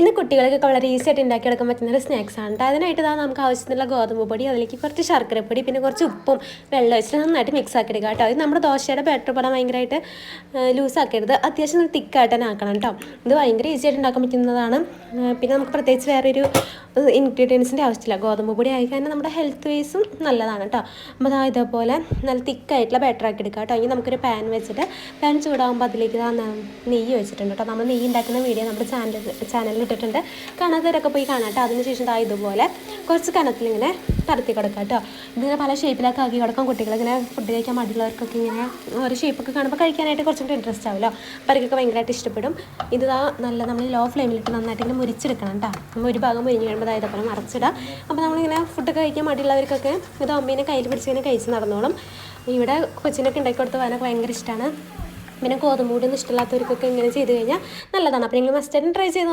ഇന്ന് കുട്ടികൾക്കൊക്കെ വളരെ ഈസി ആയിട്ട് ഉണ്ടാക്കിയെടുക്കാൻ പറ്റുന്ന ഒരു സ്നാക്സാണ് കേട്ടോ. അതിനായിട്ട് ഇതാ നമുക്ക് ആവശ്യത്തിനുള്ള ഗോതമ്പ് പൊടി, അതിലേക്ക് കുറച്ച് ശർക്കരപ്പൊടി, പിന്നെ കുറച്ച് ഉപ്പും വെള്ളം വെച്ചിട്ട് നന്നായിട്ട് മിക്സ് ആക്കി എടുക്കുക കേട്ടോ. ഇത് നമ്മുടെ ദോശയുടെ ബാറ്റർ പോലെ ഭയങ്കരമായിട്ട് ലൂസാക്കരുത്, അത്യാവശ്യം തിക്കായിട്ട് തന്നെ ആക്കണം കേട്ടോ. ഇത് ഭയങ്കര ഈസി ആയിട്ട് ഉണ്ടാക്കാൻ പറ്റുന്നതാണ്. പിന്നെ നമുക്ക് പ്രത്യേകിച്ച് വേറൊരു ഇൻഗ്രീഡിയൻസിൻ്റെ ആവശ്യമില്ല. ഗോതമ്പ് പൊടി ആയി കഴിഞ്ഞാൽ നമ്മുടെ ഹെൽത്ത് വൈസും നല്ലതാണ് കേട്ടോ. അപ്പോൾ അതാ ഇതേപോലെ നല്ല തിക്കായിട്ടുള്ള ബാറ്റർ ആക്കി എടുക്കുക കേട്ടോ. ഇനി നമുക്കൊരു പാൻ വെച്ചിട്ട് പാൻ ചൂടാകുമ്പോൾ അതിലേക്ക് നെയ്യ് വെച്ചിട്ടുണ്ട് കേട്ടോ. നമ്മൾ നെയ്യ് ഉണ്ടാക്കുന്ന വീഡിയോ നമ്മുടെ ചാനലിൽ ഇട്ടിട്ടുണ്ട്. കാണാത്തവരൊക്കെ പോയി കാണാം കേട്ടോ. അതിനുശേഷം ഇതുപോലെ കുറച്ച് കനത്തിലിങ്ങനെ പരത്തി കൊടുക്കാം കേട്ടോ. ഇതിങ്ങനെ പല ഷേപ്പിലൊക്കെ ആക്കി കൊടുക്കാം. കുട്ടികളിങ്ങനെ ഫുഡ് കഴിക്കാൻ മടിയുള്ളവർക്കൊക്കെ ഇങ്ങനെ ഓരോ ഷേപ്പൊക്കെ കാണുമ്പോൾ കഴിക്കാനായിട്ട് കുറച്ചുകൂടി ഇൻട്രസ്റ്റ് ആവുമല്ലോ. അപ്പോൾ അവർക്കൊക്കെ ഭയങ്കരമായിട്ട് ഇഷ്ടപ്പെടും. ഇത് നല്ല നമ്മൾ ലോ ഫ്ലെയിമിലിട്ട് നന്നായിട്ട് ഇങ്ങനെ മുരിച്ചെടുക്കണം കേട്ടോ. നമ്മൾ ഒരു ഭാഗം മുരിഞ്ഞ് കഴിയുമ്പോൾ ഇതേപോലെ മറച്ചിടാം. അപ്പോൾ നമ്മളിങ്ങനെ ഫുഡ് കഴിക്കാൻ മടിയുള്ളവർക്കൊക്കെ ഇത് അമ്മേനെ കയ്യിൽ പിടിച്ചിങ്ങനെ കഴിച്ച് നടന്നോളും. ഇവിടെ കൊച്ചിനൊക്കെ ഉണ്ടാക്കി കൊടുത്ത് പോകാനൊക്കെ ഭയങ്കര ഇഷ്ടമാണ്. പിന്നെ ഗോതമ്പ് പൊടി ഒന്നും ഇഷ്ടമില്ലാത്തവർക്കൊക്കെ ഇങ്ങനെ ചെയ്ത് കഴിഞ്ഞാൽ നല്ലതാണ്. അപ്പോൾ നിങ്ങൾ മസ്റ്റായിട്ടും ട്രൈ ചെയ്ത്